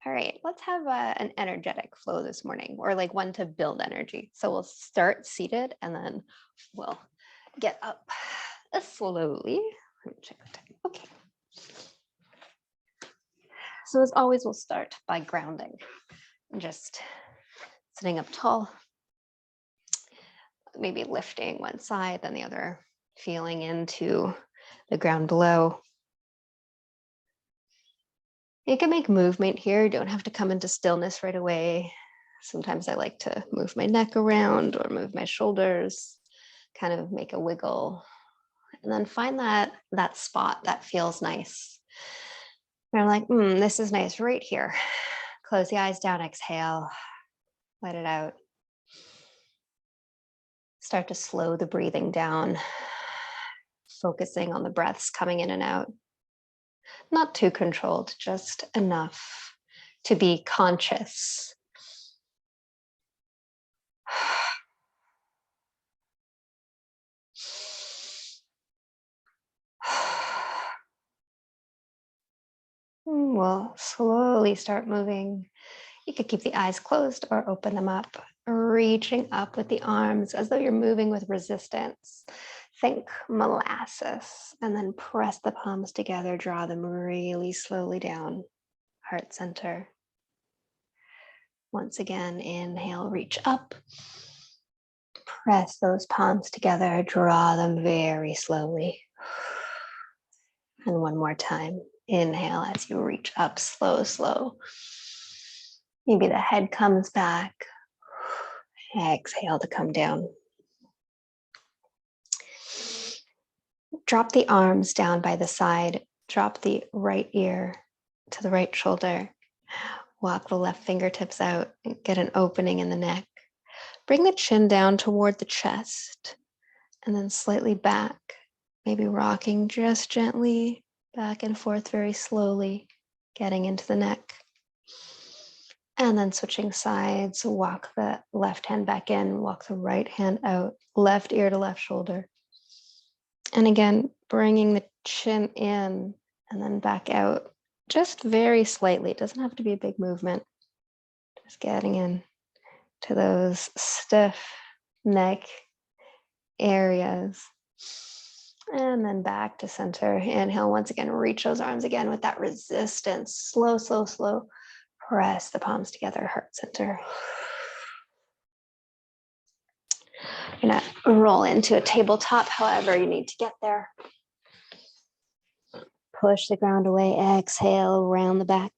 All right, let's have an energetic flow this morning, or like one to build energy. So we'll start seated and then we'll get up slowly. Let me check the time. Okay. So as always, we'll start by grounding and just sitting up tall, maybe lifting one side, then the other, feeling into the ground below. You can make movement here. You don't have to come into stillness right away. Sometimes I like to move my neck around or move my shoulders, kind of make a wiggle, and then find that spot that feels nice. And I'm like, this is nice right here. Close the eyes down, exhale, let it out. Start to slow the breathing down, focusing on the breaths coming in and out. Not too controlled, just enough to be conscious. We'll slowly start moving. You could keep the eyes closed or open them up, reaching up with the arms as though you're moving with resistance. Think molasses, and then press the palms together, draw them really slowly down, heart center. Once again, inhale, reach up. Press those palms together, draw them very slowly. And one more time, inhale as you reach up, slow, slow. Maybe the head comes back. Exhale to come down. Drop the arms down by the side. Drop the right ear to the right shoulder. Walk the left fingertips out and get an opening in the neck. Bring the chin down toward the chest and then slightly back, maybe rocking just gently back and forth very slowly, getting into the neck. And then switching sides, walk the left hand back in, walk the right hand out, left ear to left shoulder. And again, bringing the chin in and then back out, just very slightly. It doesn't have to be a big movement. Just getting in to those stiff neck areas. And then back to center. Inhale, once again, reach those arms again with that resistance. Slow, slow, slow. Press the palms together, heart center. You're gonna roll into a tabletop, however you need to get there. Push the ground away, exhale, round the back.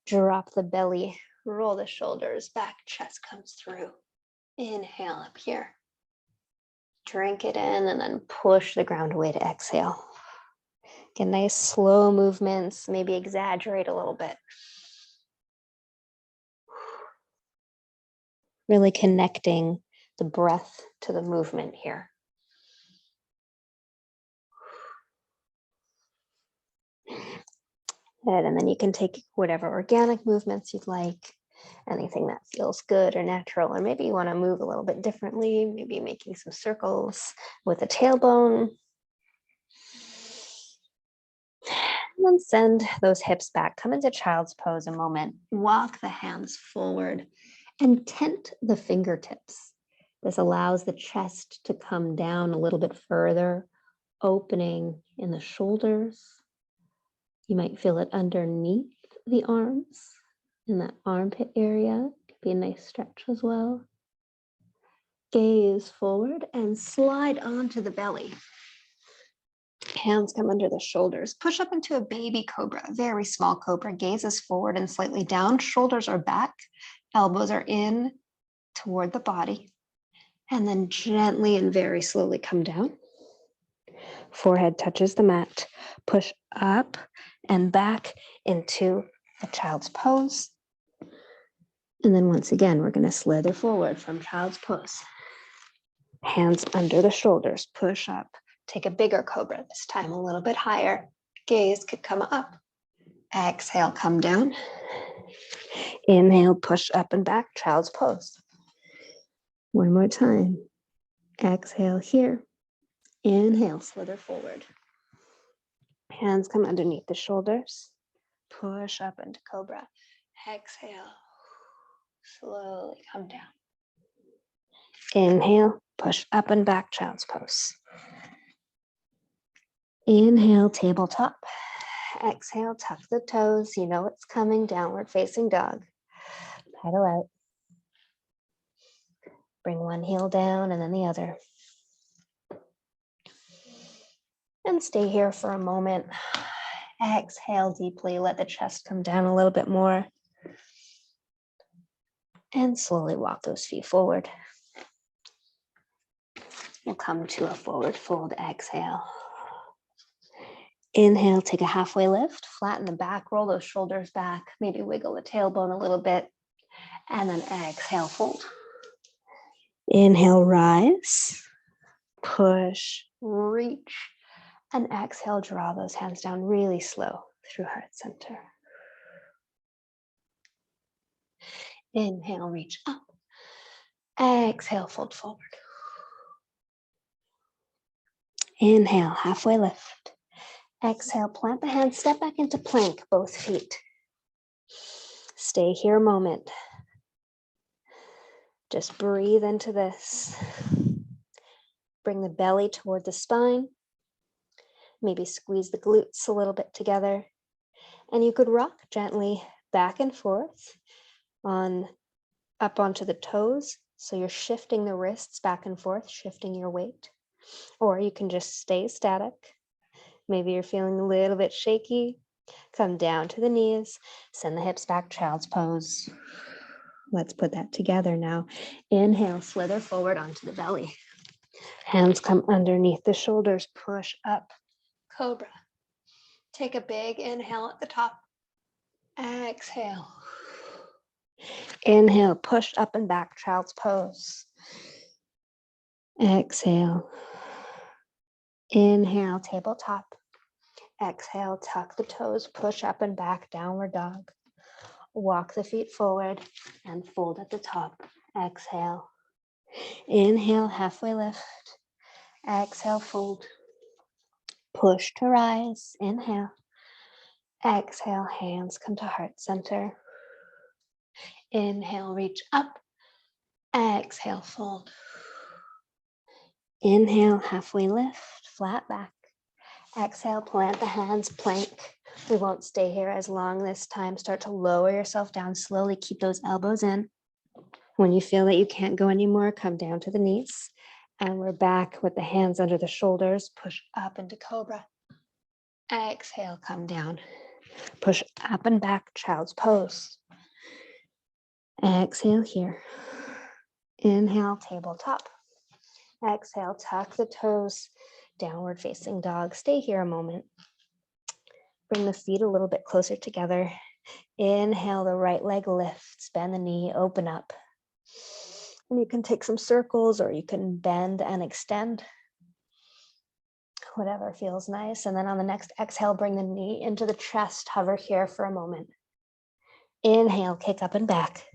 Drop the belly, roll the shoulders back, chest comes through. Inhale up here. Drink it in and then push the ground away to exhale. Get nice slow movements, maybe exaggerate a little bit. Really connecting the breath to the movement here. Good, and then you can take whatever organic movements you'd like, anything that feels good or natural, or maybe you want to move a little bit differently, maybe making some circles with the tailbone. And then send those hips back. Come into child's pose a moment. Walk the hands forward and tent the fingertips. This allows the chest to come down a little bit further, opening in the shoulders. You might feel it underneath the arms, in that armpit area. Could be a nice stretch as well. Gaze forward and slide onto the belly. Hands come under the shoulders. Push up into a baby cobra, a very small cobra. Gaze is forward and slightly down. Shoulders are back. Elbows are in toward the body. And then gently and very slowly come down. Forehead touches the mat. Push up and back into the child's pose. And then once again, we're going to slither forward from child's pose. Hands under the shoulders, push up. Take a bigger cobra, this time a little bit higher. Gaze could come up. Exhale, come down. Inhale, push up and back, child's pose. One more time. Exhale here. Inhale, slither forward. Hands come underneath the shoulders. Push up into cobra. Exhale. Slowly come down. Inhale, push up and back, child's pose. Inhale, tabletop. Exhale, tuck the toes. You know it's coming, downward facing dog. Pedal out. Bring one heel down and then the other. And stay here for a moment. Exhale deeply, let the chest come down a little bit more. And slowly walk those feet forward. We'll come to a forward fold, exhale. Inhale, take a halfway lift, flatten the back, roll those shoulders back, maybe wiggle the tailbone a little bit, and then exhale, fold. Inhale, rise, push, reach, and exhale, draw those hands down really slow through heart center. Inhale, reach up. Exhale, fold forward. Inhale, halfway lift. Exhale, plant the hands, step back into plank, both feet. Stay here a moment. Just breathe into this. Bring the belly toward the spine. Maybe squeeze the glutes a little bit together. And you could rock gently back and forth up onto the toes. So you're shifting the wrists back and forth, shifting your weight. Or you can just stay static. Maybe you're feeling a little bit shaky. Come down to the knees, send the hips back, child's pose. Let's put that together now. Inhale, slither forward onto the belly. Hands come underneath the shoulders, push up, cobra. Take a big inhale at the top. Exhale. Inhale, push up and back, child's pose. Exhale. Inhale, tabletop. Exhale, tuck the toes, push up and back, downward dog. Walk the feet forward and fold at the top. Exhale. Inhale, halfway lift. Exhale, fold. Push to rise. Inhale. Exhale, hands come to heart center. Inhale, reach up. Exhale, fold. Inhale, halfway lift, flat back. Exhale, plant the hands, plank. We won't stay here as long this time. Start to lower yourself down slowly. Keep those elbows in. When you feel that you can't go anymore, come down to the knees. And we're back with the hands under the shoulders. Push up into cobra. Exhale, come down. Push up and back, child's pose. Exhale here. Inhale, tabletop. Exhale, tuck the toes, downward facing dog. Stay here a moment. Bring the feet a little bit closer together. Inhale, the right leg lifts, bend the knee, open up. And you can take some circles or you can bend and extend. Whatever feels nice. And then on the next exhale, bring the knee into the chest. Hover here for a moment. Inhale, kick up and back.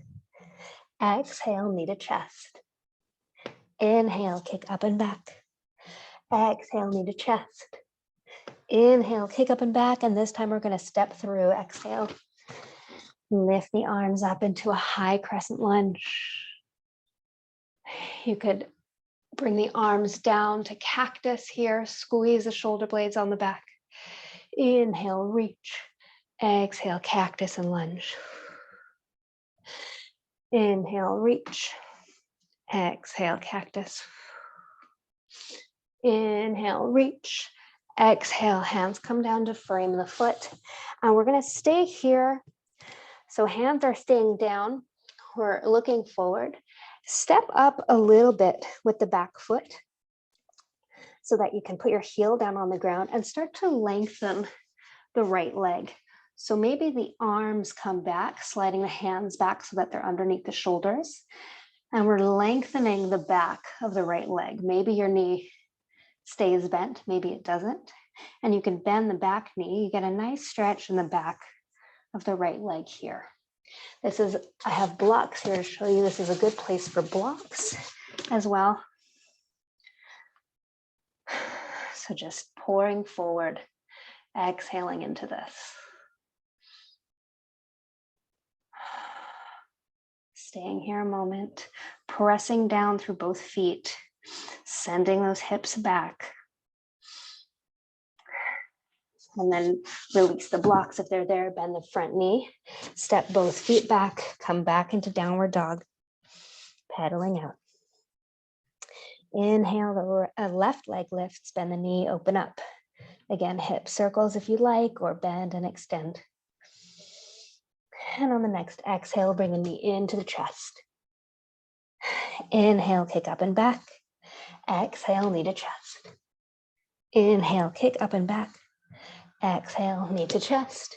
Exhale, knee to chest. Inhale, kick up and back. Exhale, knee to chest. Inhale, kick up and back. And this time we're going to step through. Exhale. Lift the arms up into a high crescent lunge. You could bring the arms down to cactus here. Squeeze the shoulder blades on the back. Inhale, reach. Exhale, cactus and lunge. Inhale, reach. Exhale, cactus. Inhale, reach. Exhale, hands come down to frame the foot. And we're going to stay here. So hands are staying down. We're looking forward. Step up a little bit with the back foot so that you can put your heel down on the ground and start to lengthen the right leg. So maybe the arms come back, sliding the hands back so that they're underneath the shoulders. And we're lengthening the back of the right leg. Maybe your knee stays bent, maybe it doesn't. And you can bend the back knee. You get a nice stretch in the back of the right leg here. I have blocks here to show you. This is a good place for blocks as well. So just pouring forward, exhaling into this. Staying here a moment, pressing down through both feet, sending those hips back. And then release the blocks if they're there, bend the front knee, step both feet back, come back into downward dog, pedaling out. Inhale, the left leg lifts, bend the knee, open up. Again, hip circles if you like, or bend and extend. And on the next exhale, bring the knee into the chest. Inhale, kick up and back. Exhale, knee to chest. Inhale, kick up and back. Exhale, knee to chest.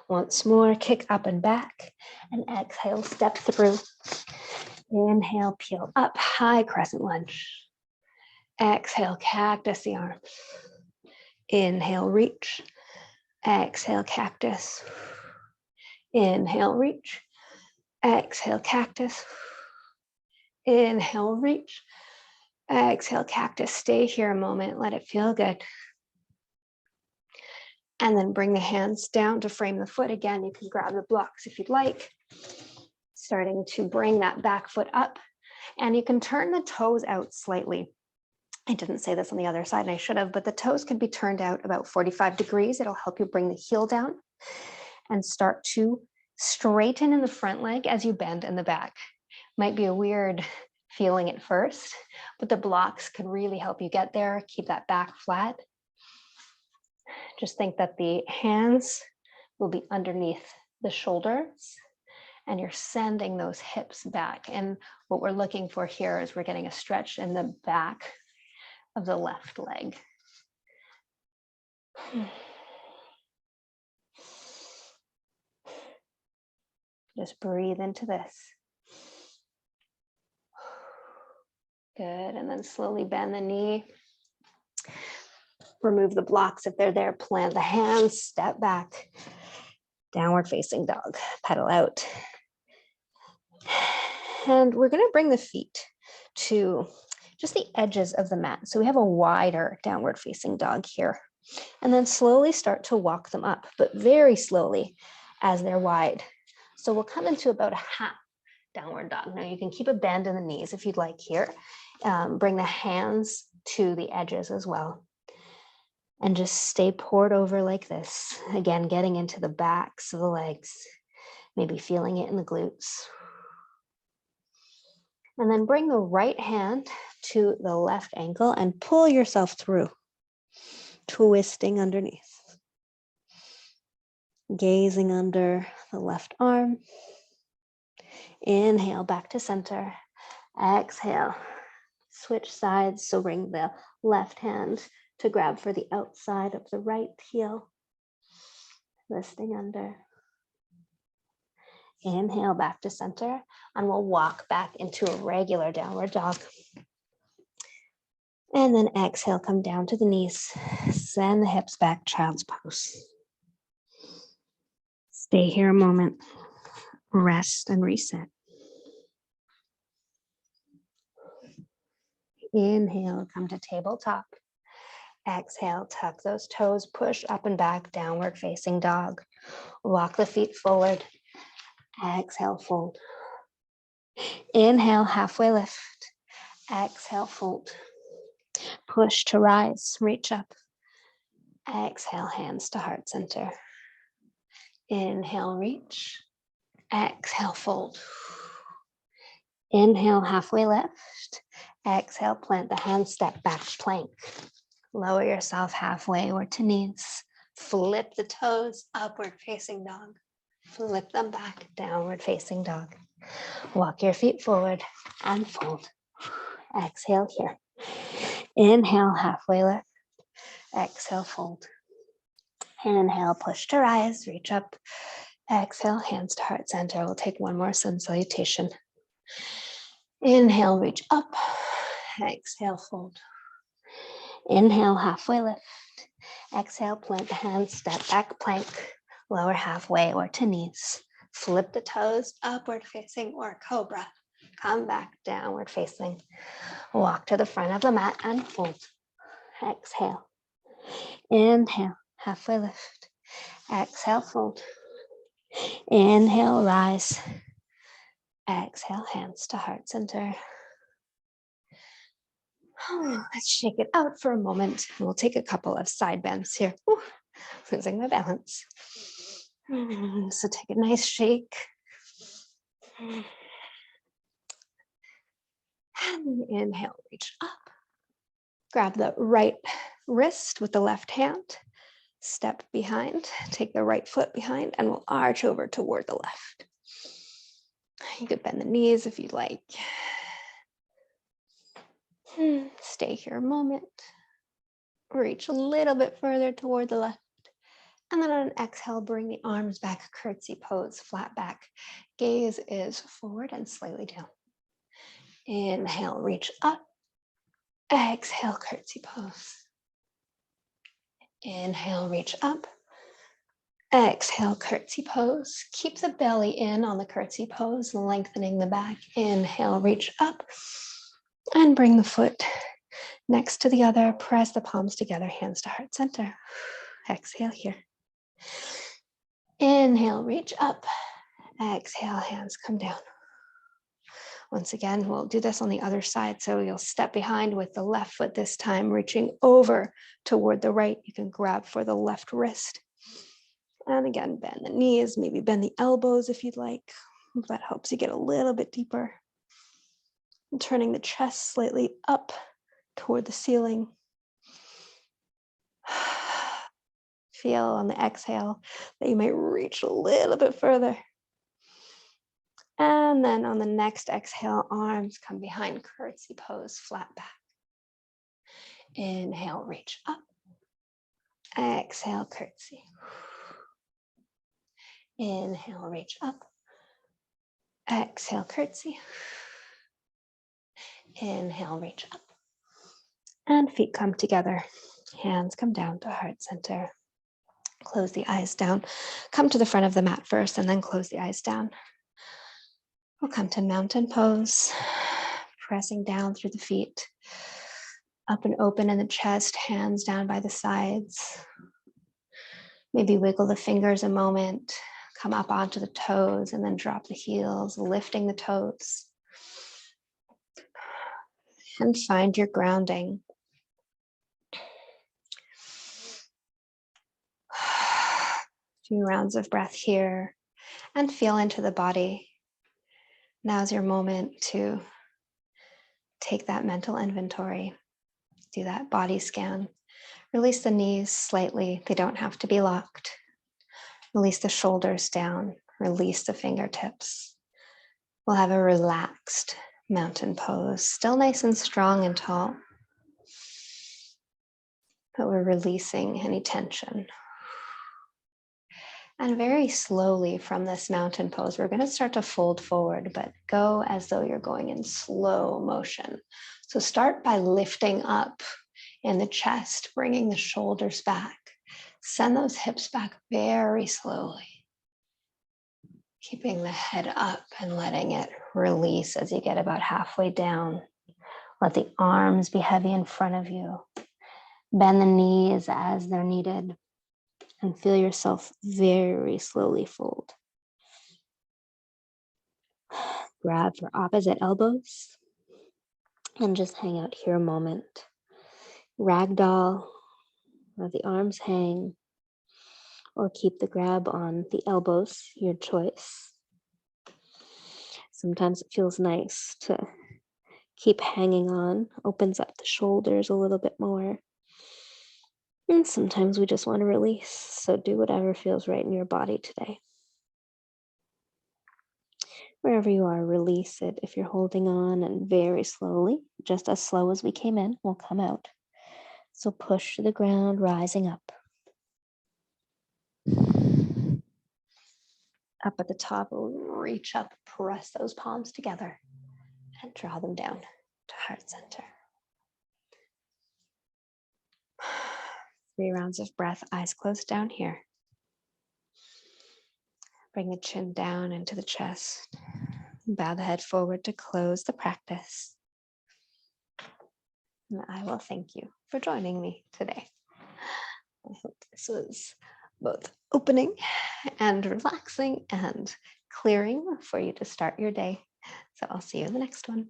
Once more, kick up and back. And exhale, step through. Inhale, peel up, high crescent lunge. Exhale, cactus the arms. Inhale, reach. Exhale, cactus. Inhale, reach. Exhale, cactus. Inhale, reach. Exhale, cactus. Stay here a moment. Let it feel good. And then bring the hands down to frame the foot. Again, you can grab the blocks if you'd like. Starting to bring that back foot up. And you can turn the toes out slightly. I didn't say this on the other side, and I should have, but the toes can be turned out about 45 degrees. It'll help you bring the heel down and start to straighten in the front leg as you bend in the back. Might be a weird feeling at first, but the blocks can really help you get there. Keep that back flat. Just think that the hands will be underneath the shoulders and you're sending those hips back. And what we're looking for here is we're getting a stretch in the back of the left leg. Just breathe into this. Good, and then slowly bend the knee. Remove the blocks if they're there, plant the hands, step back. Downward facing dog, pedal out. And we're gonna bring the feet to just the edges of the mat. So we have a wider downward facing dog here. And then slowly start to walk them up, but very slowly as they're wide. So we'll come into about a half downward dog. Now you can keep a bend in the knees if you'd like here. Bring the hands to the edges as well. And just stay poured over like this. Again, getting into the backs of the legs, maybe feeling it in the glutes. And then bring the right hand to the left ankle and pull yourself through, twisting underneath. Gazing under the left arm. Inhale back to center. Exhale. Switch sides, so bring the left hand to grab for the outside of the right heel. Twisting under. Inhale back to center, and we'll walk back into a regular downward dog. And then exhale, come down to the knees. Send the hips back, child's pose. Stay here a moment. Rest and reset. Inhale, come to tabletop. Exhale, tuck those toes, push up and back, downward facing dog. Walk the feet forward. Exhale, fold. Inhale, halfway lift. Exhale, fold. Push to rise, reach up. Exhale, hands to heart center. Inhale, reach. Exhale, fold. Inhale, halfway lift. Exhale, plant the hands, step back, plank. Lower yourself halfway or to knees. Flip the toes, upward facing dog. Flip them back, downward facing dog. Walk your feet forward and fold. Exhale here. Inhale, halfway lift. Exhale, fold. Inhale, push to rise, reach up. Exhale, hands to heart center. We'll take one more sun salutation. Inhale, reach up. Exhale, fold. Inhale, halfway lift. Exhale, plant the hands, step back, plank. Lower halfway or to knees. Flip the toes, upward facing or cobra. Come back, downward facing. Walk to the front of the mat and fold. Exhale. Inhale, halfway lift. Exhale, fold. Inhale, rise. Exhale, hands to heart center. Let's shake it out for a moment. We'll take a couple of side bends here. Ooh, losing my balance. So take a nice shake. And inhale, reach up. Grab the right wrist with the left hand. Step behind, take the right foot behind, and we'll arch over toward the left. You could bend the knees if you'd like. Stay here a moment. Reach a little bit further toward the left. And then on an exhale, bring the arms back, curtsy pose, flat back. Gaze is forward and slightly down. Inhale, reach up. Exhale, curtsy pose. Inhale, reach up. Exhale, curtsy pose. Keep the belly in on the curtsy pose, lengthening the back. Inhale, reach up. And bring the foot next to the other. Press the palms together, hands to heart center. Exhale here. Inhale, reach up. Exhale, hands come down. Once again, we'll do this on the other side. So you'll step behind with the left foot this time, reaching over toward the right. You can grab for the left wrist. And again, bend the knees, maybe bend the elbows if you'd like. That helps you get a little bit deeper. And turning the chest slightly up toward the ceiling. Feel on the exhale that you might reach a little bit further. And then on the next exhale, arms come behind, curtsy pose, flat back. Inhale, reach up. Exhale, curtsy. Inhale, reach up. Exhale, curtsy. Inhale, reach up. And feet come together. Hands come down to heart center. Close the eyes down. Come to the front of the mat first and then close the eyes down. We'll come to mountain pose, pressing down through the feet, up and open in the chest, hands down by the sides. Maybe wiggle the fingers a moment, come up onto the toes and then drop the heels, lifting the toes. And find your grounding. A few rounds of breath here and feel into the body. Now's your moment to take that mental inventory, do that body scan. Release the knees slightly, they don't have to be locked. Release the shoulders down, release the fingertips. We'll have a relaxed mountain pose, still nice and strong and tall, but we're releasing any tension. And very slowly from this mountain pose, we're going to start to fold forward, but go as though you're going in slow motion. So start by lifting up in the chest, bringing the shoulders back. Send those hips back very slowly. Keeping the head up and letting it release as you get about halfway down. Let the arms be heavy in front of you. Bend the knees as they're needed. And feel yourself very slowly fold. Grab for opposite elbows and just hang out here a moment. Ragdoll, let the arms hang, or keep the grab on the elbows, your choice. Sometimes it feels nice to keep hanging on, opens up the shoulders a little bit more. And sometimes we just want to release, so do whatever feels right in your body today. Wherever you are, release it. If you're holding on, and very slowly, just as slow as we came in, we'll come out. So push to the ground, rising up. Up at the top, we'll reach up, press those palms together, and draw them down to heart center. 3 rounds of breath, eyes closed down here. Bring the chin down into the chest. Bow the head forward to close the practice. And I will thank you for joining me today. I hope this was both opening and relaxing and clearing for you to start your day. So I'll see you in the next one.